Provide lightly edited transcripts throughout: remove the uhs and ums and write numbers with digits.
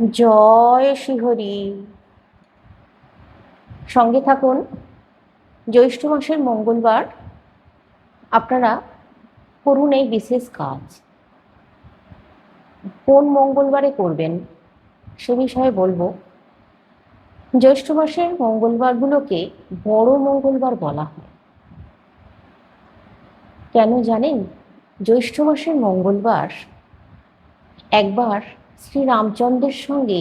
জয় শ্রীহরি। সঙ্গে থাকুন। জ্যৈষ্ঠ মাসের মঙ্গলবার আপনারা করুন এই বিশেষ কাজ। কোন মঙ্গলবারে করবেন সে বিষয়ে বলবো। জ্যৈষ্ঠ মাসের মঙ্গলবারগুলোকে বড় মঙ্গলবার বলা হয়। কেন জানেন? জ্যৈষ্ঠ মাসের মঙ্গলবার একবার শ্রী রামচন্দ্রের সঙ্গে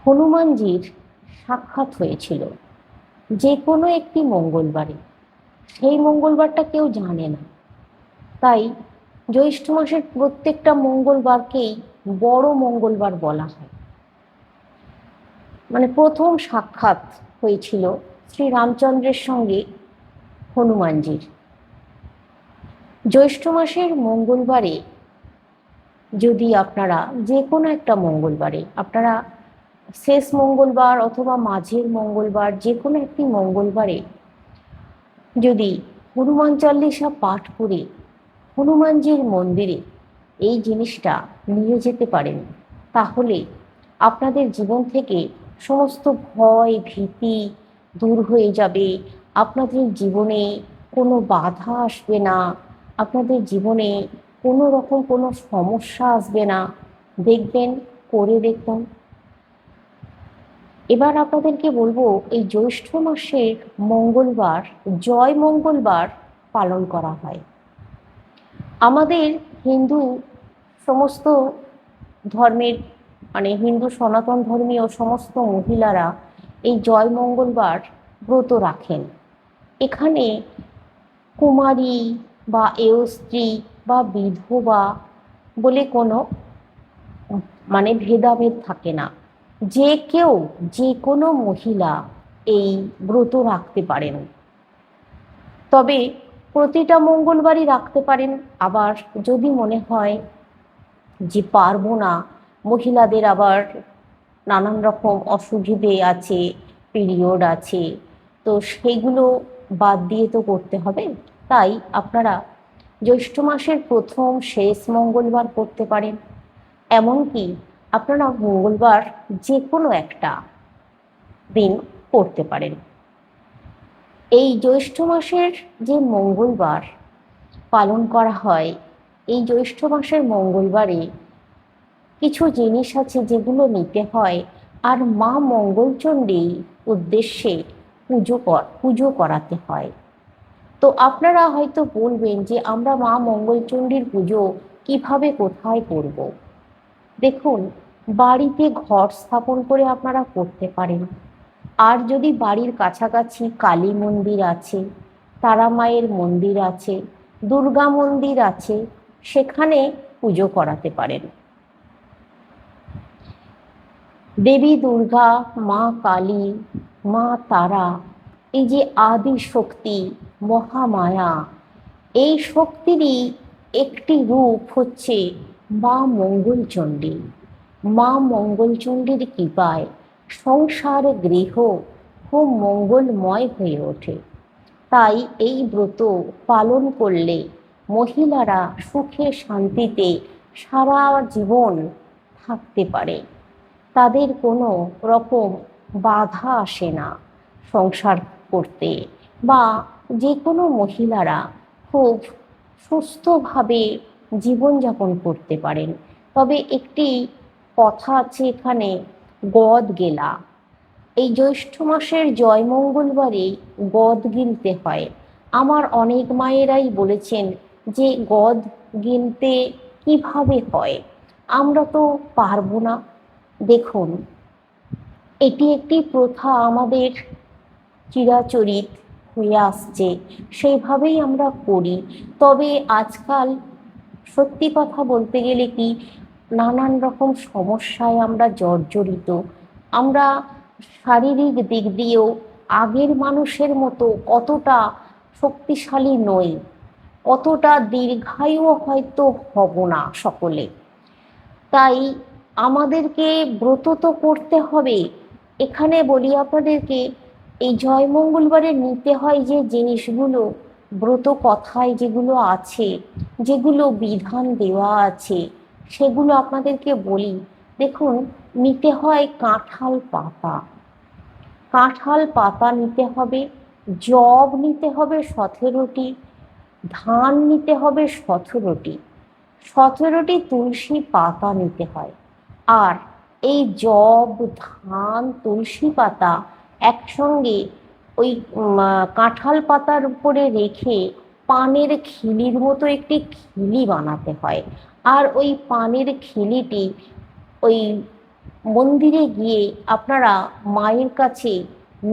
হনুমানজির সাক্ষাৎ হয়েছিল, যে কোনো একটি মঙ্গলবারে। সেই মঙ্গলবারটা কেউ জানে না, তাই জ্যৈষ্ঠ মাসের প্রত্যেকটা মঙ্গলবারকেই বড় মঙ্গলবার বলা হয়। মানে প্রথম সাক্ষাৎ হয়েছিল শ্রী রামচন্দ্রের সঙ্গে হনুমানজির। জ্যৈষ্ঠ মাসের মঙ্গলবারে যদি আপনারা যে কোনো একটা মঙ্গলবারে, আপনারা শেষ মঙ্গলবার অথবা মাঝের মঙ্গলবার, যে কোনো একটি মঙ্গলবারে যদি হনুমান চল্লিশা পাঠ করে হনুমানজির মন্দিরে এই জিনিসটা নিয়ে যেতে পারেন, তাহলে আপনাদের জীবন থেকে সমস্ত ভয় ভীতি দূর হয়ে যাবে। আপনাদের জীবনে কোনো বাধা আসবে না, আপনাদের জীবনে কোনো রকম কোনো সমস্যা আসবে না। দেখবেন, করে দেখুন। এবার আপনাদেরকে বলবো, এই জ্যৈষ্ঠ মাসের মঙ্গলবার জয় মঙ্গলবার পালন করা হয়। আমাদের হিন্দু সমস্ত ধর্মের, মানে হিন্দু সনাতন ধর্মীয় সমস্ত মহিলারা এই জয় মঙ্গলবার ব্রত রাখেন। এখানে কুমারী বা স্ত্রী বা বিধবা বলে কোনো ভেদাভেদ থাকে না। যে কেউ, যে কোনো মহিলা এই ব্রত রাখতে পারেন। তবে প্রতিটা মঙ্গলবারই রাখতে পারেন। আবার যদি মনে হয় যে পারবো না, মহিলাদের আবার নানান রকম অসুবিধে আছে, পিরিয়ড আছে, তো সেইগুলো বাদ দিয়ে তো করতে হবে। তাই আপনারা জ্যৈষ্ঠ মাসের প্রথম শেষ মঙ্গলবার করতে পারেন। এমনকি আপনারা মঙ্গলবার যে কোনো একটা দিন করতে পারেন। এই জ্যৈষ্ঠ মাসের যে মঙ্গলবার পালন করা হয়, এই জ্যৈষ্ঠ মাসের মঙ্গলবারে কিছু জিনিস আছে যেগুলো নিতে হয়, আর মা মঙ্গলচণ্ডীর উদ্দেশ্যে পুজো করাতে হয়। তো আপনারা হয়তো বলবেন যে আমরা মা মঙ্গলচণ্ডীর পুজো কিভাবে কোথায় করব। দেখুন, বাড়িতে ঘর স্থাপন করে আপনারা করতে পারেন। আর যদি বাড়ির কাছাকাছি কালী মন্দির আছে, তারা মায়ের মন্দির আছে, দুর্গা মন্দির আছে, সেখানে পুজো করাতে পারেন। দেবী দুর্গা, মা কালী, মা তারা, এই যে আদি শক্তি মহামায়া, এই শক্তিরই একটি রূপ হচ্ছে মা মঙ্গলচণ্ডী। মা মঙ্গলচণ্ডীর কৃপায় সংসার গৃহ খুব মঙ্গলময় হয়ে ওঠে। তাই এই ব্রত পালন করলে মহিলারা সুখে শান্তিতে সারা জীবন থাকতে পারে। তাদের কোনো রকম বাধা আসে না সংসার করতে, বা যে কোনো মহিলারা খুব সুস্থভাবে জীবনযাপন করতে পারেন। তবে একটি কথা আছে এখানে, গদ গেলা। এই জ্যৈষ্ঠ মাসের জয় মঙ্গলবারে গদ গিলতে হয়। আমার অনেক মায়েরাই বলেছেন যে গদ গিলতে কিভাবে হয়, আমরা তো পারবো না। দেখুন, এটি একটি প্রথা আমাদের চিরাচরিত হয়ে আসছে, সেইভাবেই আমরা করি। তবে আজকাল সত্যি কথা বলতে গেলে কি, নানান রকম সমস্যায় আমরা জর্জরিত। আমরা শারীরিক দিক দিয়েও আগের মানুষের মতো অতটা শক্তিশালী নই, অতটা দীর্ঘায়ু হয়তো হব না সকলে। তাই আমাদেরকে ব্রত তো করতে হবে। এখানে বলি আপনাদেরকে, এই জয় মঙ্গলবারে নিতে হয় যে জিনিসগুলো, ব্রত কথায় যেগুলো আছে, যেগুলো বিধান দেওয়া আছে, সেগুলো আপনাদেরকে বলি। দেখুন, নিতে হয় কাঁঠাল পাতা। কাঁঠাল পাতা নিতে হবে, যব নিতে হবে 17টি, ধান নিতে হবে 17টি, 17টি তুলসী পাতা নিতে হয়। আর এই যব, ধান, তুলসী পাতা একসঙ্গে ওই কাঁঠাল পাতার উপরে রেখে পানের খিলির মতো একটি খিলি বানাতে হয়। আর ওই পানের খিলিটি ওই মন্দিরে গিয়ে আপনারা মায়ের কাছে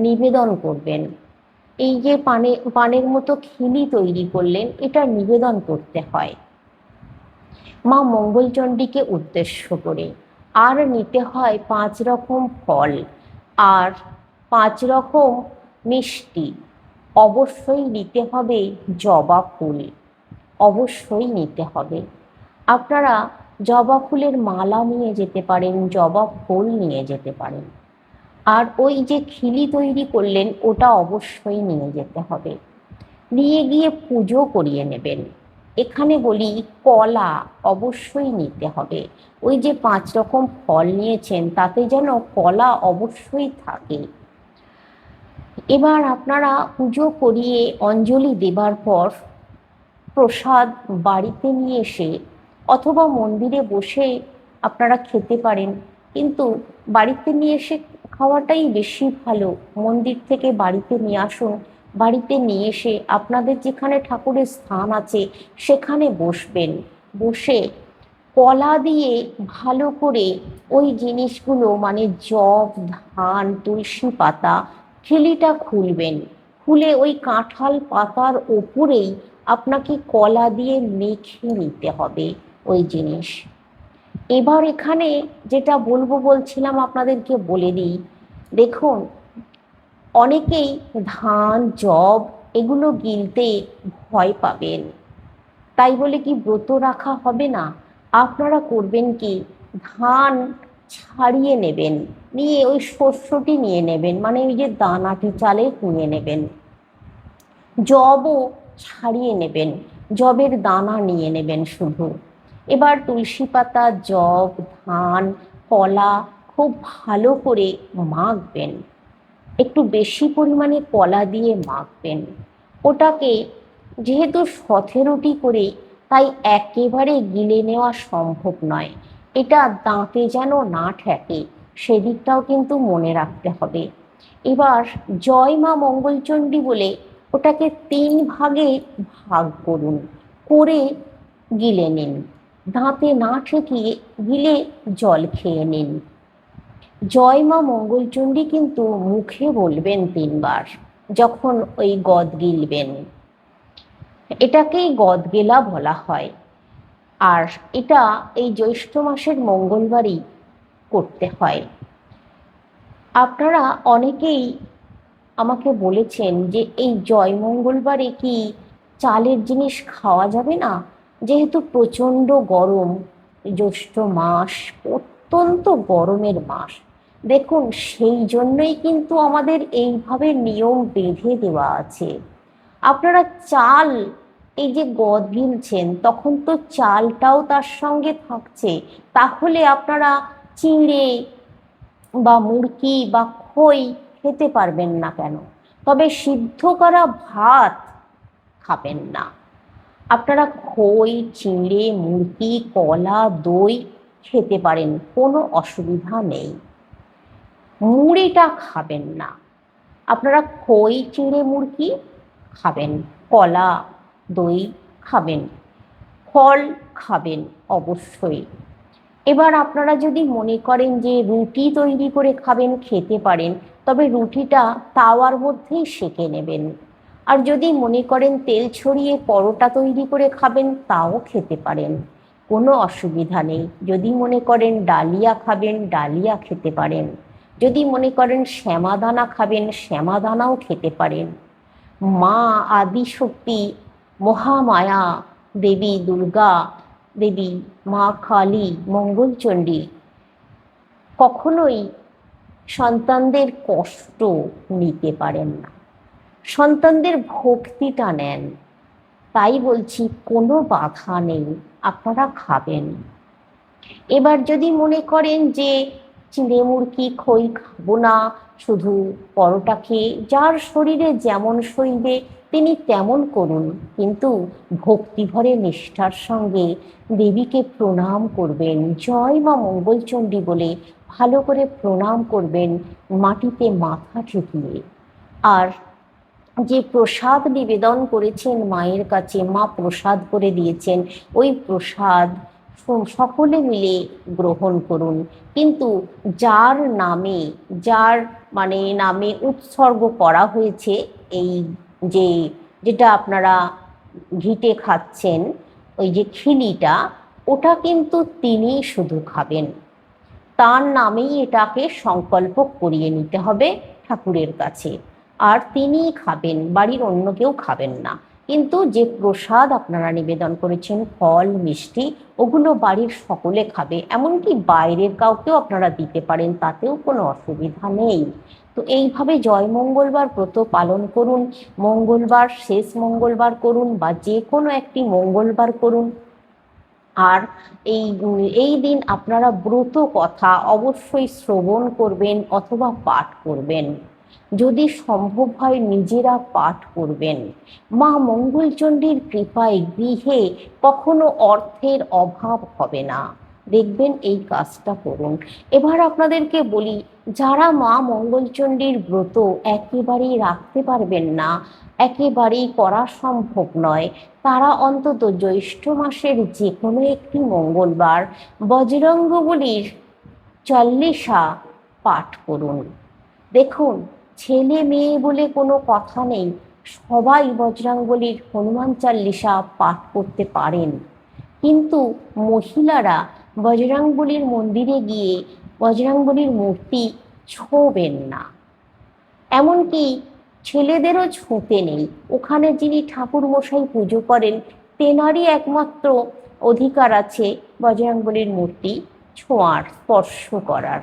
নিবেদন করবেন। এই যে পানের মতো খিলি তৈরি করলেন, এটা নিবেদন করতে হয় মা মঙ্গলচণ্ডীকে উদ্দেশ্য করে। আর নিতে হয় 5 রকম ফল আর 5 রকম মিষ্টি। অবশ্যই নিতে হবে জবা ফুল, অবশ্যই নিতে হবে। আপনারা জবা ফুলের মালা নিয়ে যেতে পারেন, জবা ফুল নিয়ে যেতে পারেন। আর ওই যে খিলি তৈরি করলেন ওটা অবশ্যই নিয়ে যেতে হবে। নিয়ে গিয়ে পুজো করিয়ে নেবেন। এখানে বলি কলা অবশ্যই নিতে হবে। ওই যে 5 রকম ফল নিয়েছেন তাতে যেন কলা অবশ্যই থাকে। এবার আপনারা পুজো করিয়ে অঞ্জলি দেবার পর প্রসাদ বাড়িতে নিয়ে এসে অথবা মন্দিরে বসে আপনারা খেতে পারেন, কিন্তু বাড়িতে নিয়ে এসে খাওয়াটাই বেশি ভালো। মন্দির থেকে বাড়িতে নিয়ে আসুন, বাড়িতে নিয়ে এসে আপনাদের যেখানে ঠাকুরের স্থান আছে সেখানে বসবেন। বসে কলা দিয়ে ভালো করে ওই জিনিসগুলো মানে যব, ধান, তুলসী পাতা খিলিটা খুলবেন। খুলে ওই কাঁঠাল পাতার ওপরেই আপনাকে কলা দিয়ে মেখে নিতে হবে ওই জিনিস। এবার এখানে যেটা বলছিলাম আপনাদেরকে বলে দিই। দেখুন, অনেকেই ধান, যব এগুলো গিলতে ভয় পাবেন, তাই বলে কি ব্রত রাখা হবে না? আপনারা করবেন কি, ধান ছাড়িয়ে নেবেন, নিয়ে ওই শস্যটি নিয়ে নেবেন, মানে ওই যে দানাটি চালের নিয়ে নেবেন। যবও ছাড়িয়ে নেবেন, যবের দানা নিয়ে নেবেন শুধু। এবার তুলসী পাতা, যব, ধান, কলা খুব ভালো করে মাখবেন। একটু বেশি পরিমাণে কলা দিয়ে মাখবেন। ওটাকে যেহেতু 17টি করে, তাই একেবারে গিলে নেওয়া সম্ভব নয়। এটা দাঁতে যেন না ঠেকে সেদিকটাও কিন্তু মনে রাখতে হবে। এবার জয় মা মঙ্গলচণ্ডী বলে ওটাকে 3 ভাগে ভাগ করুন, করে গিলে নিন। দাঁতে না ঠেকিয়ে গিলে জল খেয়ে নিন। জয় মা মঙ্গলচণ্ডী কিন্তু মুখে বলবেন 3 বার যখন ওই গদ গিলবেন। এটাকেই গদ গেলা বলা হয়। আর এটা এই জ্যৈষ্ঠ মাসের মঙ্গলবারই করতে হয়। আপনারা অনেকেই আমাকে বলেছেন যে এই জয় মঙ্গলবারে কি চালের জিনিস খাওয়া যাবে না? যেহেতু প্রচণ্ড গরম, জ্যৈষ্ঠ মাস অত্যন্ত গরমের মাস। দেখুন, সেই জন্যই কিন্তু আমাদের এইভাবে নিয়ম বেঁধে দেওয়া আছে। আপনারা চাল এই যে গদ গিলছেন তখন তো চালটাও তার সঙ্গে থাকছে, তাহলে আপনারা চিঁড়ে বা মুড়কি বা খই খেতে পারবেন না কেন? তবে সিদ্ধ করা ভাত খাবেন না। আপনারা খই, চিঁড়ে, মুড়কি, কলা, দই খেতে পারেন, কোনো অসুবিধা নেই। মুড়িটা খাবেন না। আপনারা খই, চিঁড়ে, মুড়কি খাবেন, কলা, দই খাবেন, ফল খাবেন অবশ্যই। এবার আপনারা যদি মনে করেন যে রুটি তৈরি করে খাবেন, খেতে পারেন, তবে রুটিটা তাওয়ার মধ্যেই সেঁকে নেবেন। আর যদি মনে করেন তেল ছড়িয়ে পরোটা তৈরি করে খাবেন, তাও খেতে পারেন, কোনো অসুবিধা নেই। যদি মনে করেন ডালিয়া খাবেন, ডালিয়া খেতে পারেন। যদি মনে করেন শ্যামাদানা খাবেন, শ্যামাদানাও খেতে পারেন। মা আদিশক্তি, মহামায়া দেবী দুর্গা দেবী, মা কালী, মঙ্গলচণ্ডী কখনোই সন্তানদের কষ্ট নিতে পারেন না, সন্তানদের ভক্তিটা নেন। তাই বলছি কোনো বাধা নেই, আপনারা খাবেন। এবার যদি মনে করেন যে চিড়ে মুড়কি খই খাবো না, শুধু পরোটা খেয়ে যার শরীরে যেমন সইবে তিনি তেমন করুন, কিন্তু ভক্তিভরে নিষ্ঠার সঙ্গে দেবীকে প্রণাম করবেন, জয় মা মঙ্গলচণ্ডী বলে ভালো করে প্রণাম করবেন মাটিতে মাথা ঠেকিয়ে। আর যে প্রসাদ নিবেদন করেছেন মায়ের কাছে, মা প্রসাদ করে দিয়েছেন, ওই প্রসাদ সকলে মিলে গ্রহণ করুন। কিন্তু যার নামে, যার নামে উৎসর্গ করা হয়েছে এই যে যেটা আপনারা ঘিটে খাচ্ছেন, ওই যে খিলিটা, ওটা কিন্তু তিনি শুধু খাবেন, তার নামেই এটাকে সংকল্প করিয়ে নিতে হবে ঠাকুরের কাছে, আর তিনিই খাবেন, বাড়ির অন্য কেউ খাবেন না। কিন্তু যে প্রসাদ আপনারা নিবেদন করেছেন, ফল মিষ্টি, ওগুলো বাড়ির সকলে খাবে, এমনকি বাইরের কাউকেও আপনারা দিতে পারেন, তাতেও কোনো অসুবিধা নেই। তো এইভাবে জয় মঙ্গলবার ব্রত পালন করুন। মঙ্গলবার, শেষ মঙ্গলবার করুন বা যে কোনো একটি মঙ্গলবার করুন। আর এই এই দিন আপনারা ব্রত কথা অবশ্যই শ্রবণ করবেন অথবা পাঠ করবেন, যদি সম্ভব হয় নিজেরা পাঠ করবেন। মা মঙ্গলচণ্ডীর কৃপায় গৃহে কখনো অর্থের অভাব হবে না, দেখবেন এই কাজটা করুন। এবার আপনাদেরকে বলি, যারা মা মঙ্গলচণ্ডীর ব্রত একেবারেই রাখতে পারবেন না, একেবারেই করা সম্ভব নয়, তারা অন্তত জ্যৈষ্ঠ মাসের যে কোনো একটি মঙ্গলবার বজরঙ্গবলীর চল্লিশা পাঠ করুন। দেখুন, ছেলে মেয়ে বলে কোনো কথা নেই, সবাই বজরঙ্গবলীর হনুমান চল্লিশা পাঠ করতে পারেন, কিন্তু মহিলারা বজরঙ্গবলীর মন্দিরে গিয়ে বজরঙ্গবলীর মূর্তি ছোঁবেন না, এমনকি ছেলেদেরও ছুঁতে নেই। ওখানে যিনি ঠাকুর মশাই পুজো করেন তেনারই একমাত্র অধিকার আছে বজরঙ্গবলীর মূর্তি ছোঁয়ার, স্পর্শ করার।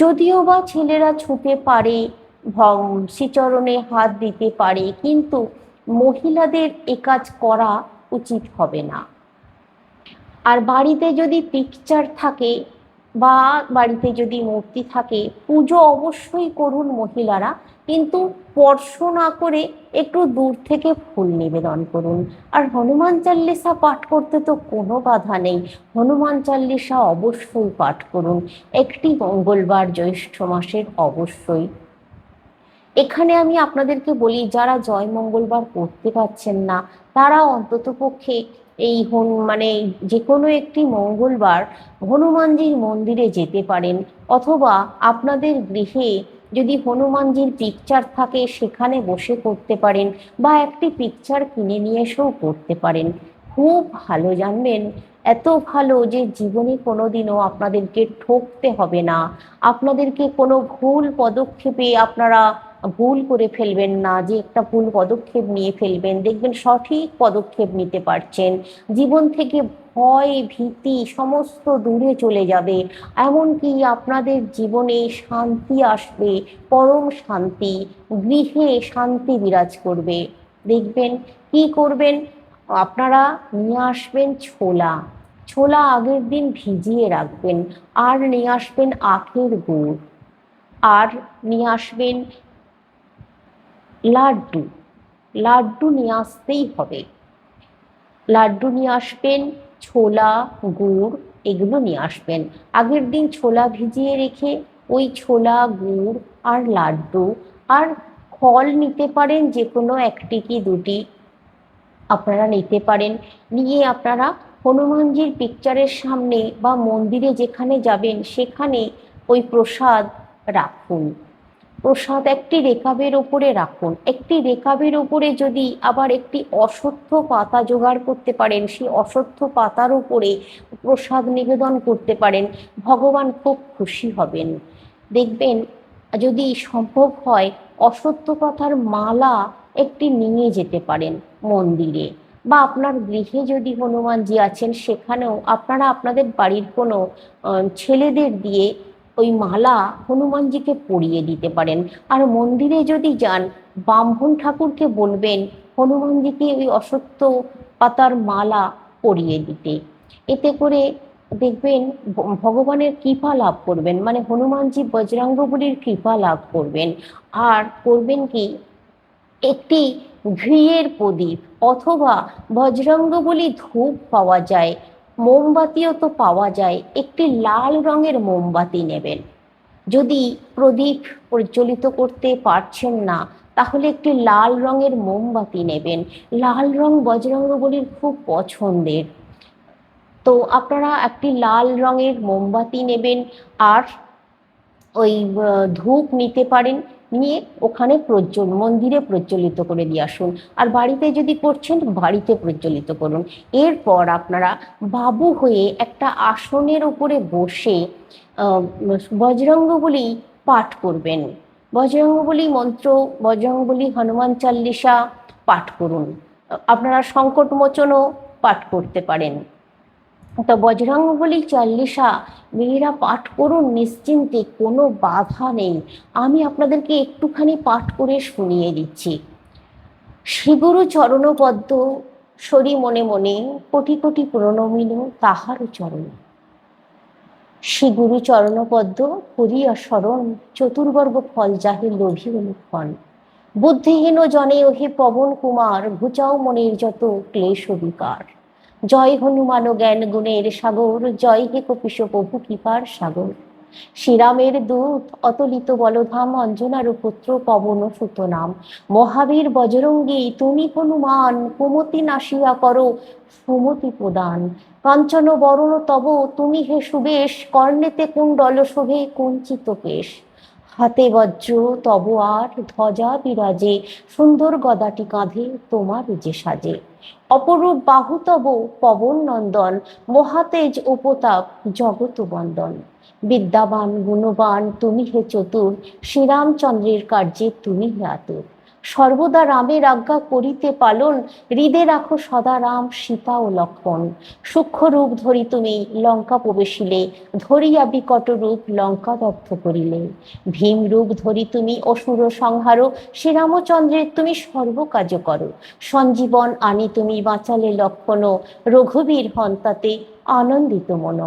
যদিও বা ছেলেরা ছুঁতে পারে, শ্রীচরণে হাত দিতে পারে, কিন্তু মহিলাদের এ কাজ করা উচিত হবে না। আর বাড়িতে যদি পিকচার থাকে বা বাড়িতে যদি মূর্তি থাকে, পুজো অবশ্যই করুন মহিলারা, কিন্তু স্পর্শ না করে একটু দূর থেকে ফুল নিবেদন করুন। আর হনুমান চল্লিশা পাঠ করতে তো কোনো বাধা নেই, হনুমান চল্লিশা অবশ্যই পাঠ করুন একটি মঙ্গলবার জ্যৈষ্ঠ মাসের, অবশ্যই। এখানে আমি আপনাদেরকে বলি, যারা জয় মঙ্গলবার করতে পারছেন না, তারা অন্ততপক্ষে এই যে কোনো একটি মঙ্গলবার হনুমানজির মন্দিরে যেতে পারেন, অথবা আপনাদের গৃহে যদি হনুমানজির পিকচার থাকে সেখানে বসে করতে পারেন, বা একটি পিকচার কিনে নিয়ে এসেও করতে পারেন। খুব ভালো, জানবেন এত ভালো যে জীবনে কোনোদিনও আপনাদেরকে ঠকতে হবে না, আপনাদেরকে কোনো ভুল পদক্ষেপে আপনারা ভুল করে ফেলবেন না, যে একটা ভুল পদক্ষেপ নিয়ে ফেলবেন, দেখবেন সঠিক পদক্ষেপ নিতে পারছেন, জীবন থেকে ভয় ভীতি সমস্ত দূরে চলে যাবে, এমনকি আপনাদের জীবনে শান্তি আসবে, পরম শান্তি, গৃহে শান্তি বিরাজ করবে। দেখবেন কি করবেন, আপনারা নিয়ে আসবেন ছোলা, ছোলা আগের দিন ভিজিয়ে রাখবেন, আর নিয়ে আসবেন আখের গুড়, আর নিয়ে আসবেন লাড্ডু, লাড্ডু নিয়ে আসতেই হবে, লাড্ডু নিয়ে আসবেন, ছোলা, গুড়, এগুলো নিয়ে আসবেন। আগের দিন ছোলা ভিজিয়ে রেখে ওই ছোলা, গুড় আর লাড্ডু আর ফল নিতে পারেন, যে কোনো একটি কি দুটি আপনারা নিতে পারেন, নিয়ে আপনারা হনুমানজির পিকচারের সামনে বা মন্দিরে যেখানে যাবেন সেখানে ওই প্রসাদ রাখুন। প্রসাদ একটি রেকাবের উপরে রাখুন, একটি রেকাবের উপরে যদি আবার একটি অশ্বত্থ পাতা জোগাড় করতে পারেন, সেই অশ্বত্থ পাতার উপরে প্রসাদ নিবেদন করতে পারেন, ভগবান খুব খুশি হবেন। দেখবেন যদি সম্ভব হয় অশ্বত্থ পাতার মালা একটি নিয়ে যেতে পারেন মন্দিরে, বা আপনার গৃহে যদি হনুমানজি আছেন সেখানেও আপনারা আপনাদের বাড়ির কোনো ছেলেদের দিয়ে ওই মালা হনুমানজিকে পরিয়ে দিতে পারেন। আর মন্দিরে যদি যান, ব্রাহ্মণ ঠাকুরকে বলবেন হনুমানজিকে ওই অশ্বত্থ পাতার মালা পরিয়ে দিতে। এতে করে দেখবেন ভগবানের কৃপা লাভ করবেন, মানে হনুমানজি বজরঙ্গবলীর কৃপা লাভ করবেন। আর করবেন কি, একটি ঘিয়ের প্রদীপ অথবা বজরঙ্গবলী ধূপ পাওয়া যায়, মোমবাতিও তো পাওয়া যায়, একটি লাল রঙের মোমবাতি নেবেন। যদি প্রদীপ প্রজ্বলিত করতে পারছেন না, তাহলে একটি লাল রঙের মোমবাতি নেবেন। লাল রং বজরঙ্গবলীর খুব পছন্দের, তো আপনারা একটি লাল রঙের মোমবাতি নেবেন। আর ওই ধূপ নিতে পারেন, নিয়ে ওখানে মন্দিরে প্রজ্বলিত করে দিয়ে আসুন। আর বাড়িতে যদি করছেন, বাড়িতে প্রজ্বলিত করুন। এরপর আপনারা বাবু হয়ে একটা আসনের উপরে বসে বজরঙ্গবলী পাঠ করবেন। বজরঙ্গবলী মন্ত্র, বজরঙ্গবলী হনুমান চাল্লিশা পাঠ করুন। আপনারা সংকটমোচনও পাঠ করতে পারেন। তো বজরঙ্গবলী চাল্লিশা মেয়েরা পাঠ করুন নিশ্চিন্তে, কোনো বাধা নেই। আমি আপনাদেরকে একটুখানি পাঠ করে শুনিয়ে দিচ্ছি। শ্রীগুরু চরণপদ্ম সরি মনে মনে, কোটি কোটি প্রণমিল তাহার চরণ। শ্রীগুরু চরণপদ্ম করিয়া শরণ, চতুর্বর্গ ফল যাহে লোভী অনুক্ষণ। বুদ্ধিহীন জনে ওহে পবন কুমার, ঘুচাও মনের যত ক্লেশ বিকার। জয় হনুমান জ্ঞান গুণের সাগর, জয় হে কপিশ প্রভু কৃপার সাগর। শ্রীরামের দূত অতলিত বলধাম, অঞ্জনার পুত্র পবন সুত নাম। মহাবীর বজরঙ্গী তুমি হনুমান, কুমতি নাশিয়া করো সুমতি প্রদান। কাঞ্চন বরণ তব তুমি হে সুবেশ, কর্ণেতে কুণ্ডল শোভে কুঞ্চিত কেশ। হাতে বজ্র তব আর ধ্বজা বিরাজে, সুন্দর গদাটি কাঁধে তোমার যে সাজে। অপরূপ বাহু তব পবন নন্দন, মহাতেজ উপতাপ জগত বন্দন। বিদ্যাবান গুণবান তুমি হে চতুর, শ্রীরামচন্দ্রের কার্যে তুমি হে আতুর। সর্বদা রামের আজ্ঞা করিতে পালন, হৃদে রাখো সদা রাম সীতা ও লক্ষ্মণ। সূক্ষ্ম রূপ ধরি তুমি লঙ্কা প্রবেশিলে, ধরিয়া বিকট রূপ লঙ্কা দগ্ধ করিলে। ভীম রূপ ধরি তুমি অসুর সংহার, শ্রীরামচন্দ্রের তুমি সর্বকার্য করো। সঞ্জীবন আনি তুমি বাঁচালে লক্ষণ, রঘুবীর হন তাতে আনন্দিত মন।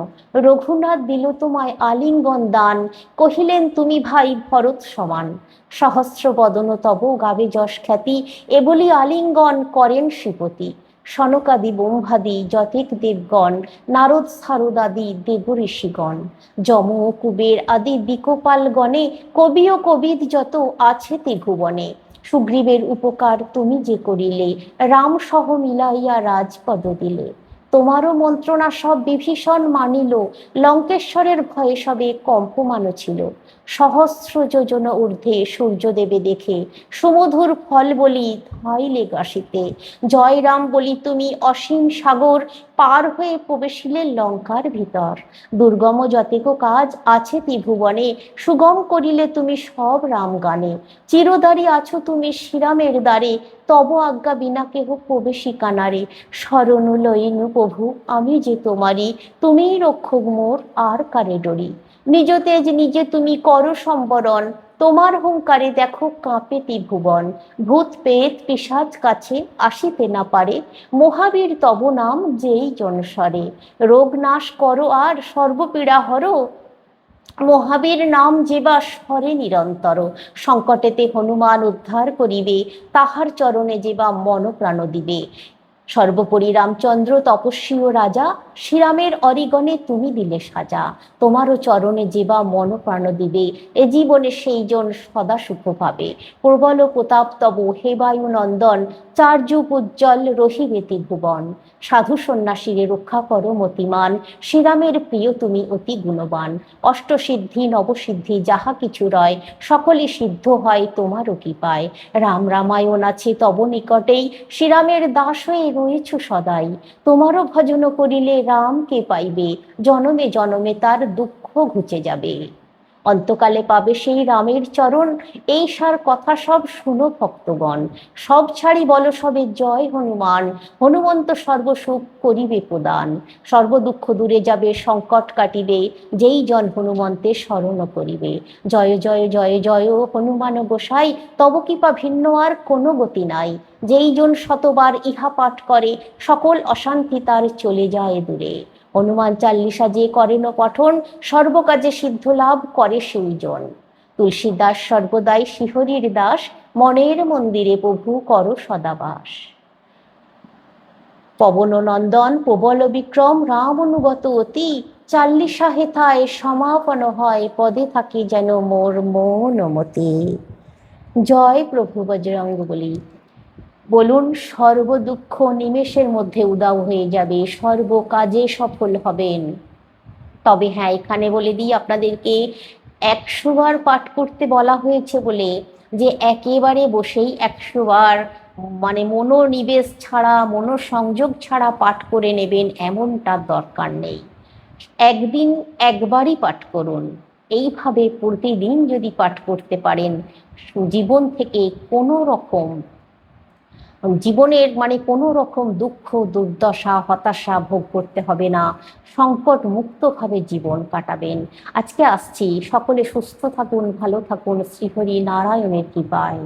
রঘুনাথ দিল তোমায় আলিঙ্গন দান, কহিলেন তুমি ভাই ভরত সমান। সহস্র বদন তব গাবে যশ খ্যাতি, এ বলি আলিঙ্গন করেন শ্রীপতি। সনকাদি ব্রহ্মাদি যতেক দেবগণ, নারদ সারদাদি দেব ঋষিগণ। যম কুবের আদি দিকপাল গণে, কবি ও কবিদ যত আছে তে ভুবনে। সুগ্রীবের উপকার তুমি যে করিলে, রাম সহ মিলাইয়া রাজপদ দিলে। তোমারও মন্ত্রণা সব বিভীষণ মানিল, লঙ্কেশ্বরের ভয়ে সবে কম্পমান ছিল। সহস্র যোজন ঊর্ধ্বে সূর্যদেবে দেখে, সুমধুর ফল বলি ধাইলে গাসিতে। জয় রাম বলি তুমি অসীম সাগর, পার হয়ে প্রবেশিলে লঙ্কার ভিতর। দুর্গম যতেক কাজ আছে ত্রিভুবনে, সুগম করিলে তুমি সব রাম গানে। চিরদারি আছো তুমি শ্রীরামের দ্বারে, তব আজ্ঞা বিনা কেহ প্রবেশী কানারে। শরণ লইনু প্রভু আমি যে তোমারি, তুমিই রক্ষক মোর আর কারে ডরি। নিজ তেজ নিজে তুমি করো সম্বরণ, তোমার হুঙ্কারে দেখো কাঁপে ত্রিভুবন। ভূত পেত পিশাচ কাছে আসিতে না পারে, মহাবীর তব নাম যেই জনস্বরে। রোগ নাশ করো আর সর্বপীড়া হরো, মহাবীর নাম যেবা স্মরে নিরন্তর। সংকটেতে হনুমান উদ্ধার করিবে, তাহার চরণে যেবা মন প্রাণ দিবে। সর্বোপরি রামচন্দ্র তপস্বী ও রাজা, শ্রীরামের অরিগণে তুমি দিলে সাজা। তোমারও চরণে যেবা মন প্রাণ দিবে, এ জীবনে সেই জন সদা সুখ পাবে। প্রবল প্রতাপ তব হে বায়ু নন্দন, চার যুগ উজ্জ্বল রহিবে ত্রিভুবন। সাধু সন্ন্যাসীরে রক্ষা করো মতিমান, শ্রীরামের প্রিয় তুমি অতি গুণবান। অষ্টসিদ্ধি নবসিদ্ধি যাহা কিছু রয়, সকলে সিদ্ধ হয় তোমারও কৃপায়। রাম রামায়ণ আছে তব নিকটেই, শ্রীরামের দাস হয়ে রয়েছ সদাই। তোমারও ভজন করিলে রামকে পাইবে, জনমে জনমে তার দুঃখ ঘুচে যাবে। অন্তকালে পাবে সেই রামের চরণ, এই সার কথা সব শুনো ভক্তগণ। সব ছাড়ি বলো সবে জয় হনুমান, হনুমন্ত সর্বসুখ করিবে প্রদান। সর্বদুঃখ দূরে যাবে সংকট কাটিবে, যেই জন হনুমন্তের শরণ করিবে। জয় জয় জয় জয় হনুমান গোসাই, তব কৃপা ভিন্ন আর কোনো গতি নাই। যেই জন শতবার ইহা পাঠ করে, সকল অশান্তি তার চলে যায় দূরে। হনুমান চাল্লিশা যে করেন পঠন, সর্বকাজে সিদ্ধ লাভ করে সেই জন। তুলসীদাস সর্বদাই শিহরির দাস, মনের মন্দিরে প্রভু কর সদাবাস। পবন নন্দন প্রবল বিক্রম, রাম অনুগত অতি, চাল্লিশা হেথায় সমাপন হয়, পদে থাকে যেন মোর মনমতি। জয় প্রভু বজরংবলী। বলুন, সর্ব দুঃখ নিমেষের মধ্যে উধাও হয়ে যাবে, সর্ব কাজে সফল হবেন। তবে হ্যাঁ, এখানে বলে দিই আপনাদেরকে, 100 বার পাঠ করতে বলা হয়েছে বলে যে একেবারে বসেই 100 বার মানে মনোনিবেশ ছাড়া, মনোসংযোগ ছাড়া পাঠ করে নেবেন এমনটা দরকার নেই। একদিন একবারই পাঠ করুন। এইভাবে প্রতিদিন যদি পাঠ করতে পারেন, জীবন থেকে কোনো রকম জীবনের কোনো রকম দুঃখ দুর্দশা হতাশা ভোগ করতে হবে না, সংকট মুক্তভাবে জীবন কাটাবেন। আজকে আসছি, সকলে সুস্থ থাকুন, ভালো থাকুন, শ্রীহরি নারায়ণের কৃপায়।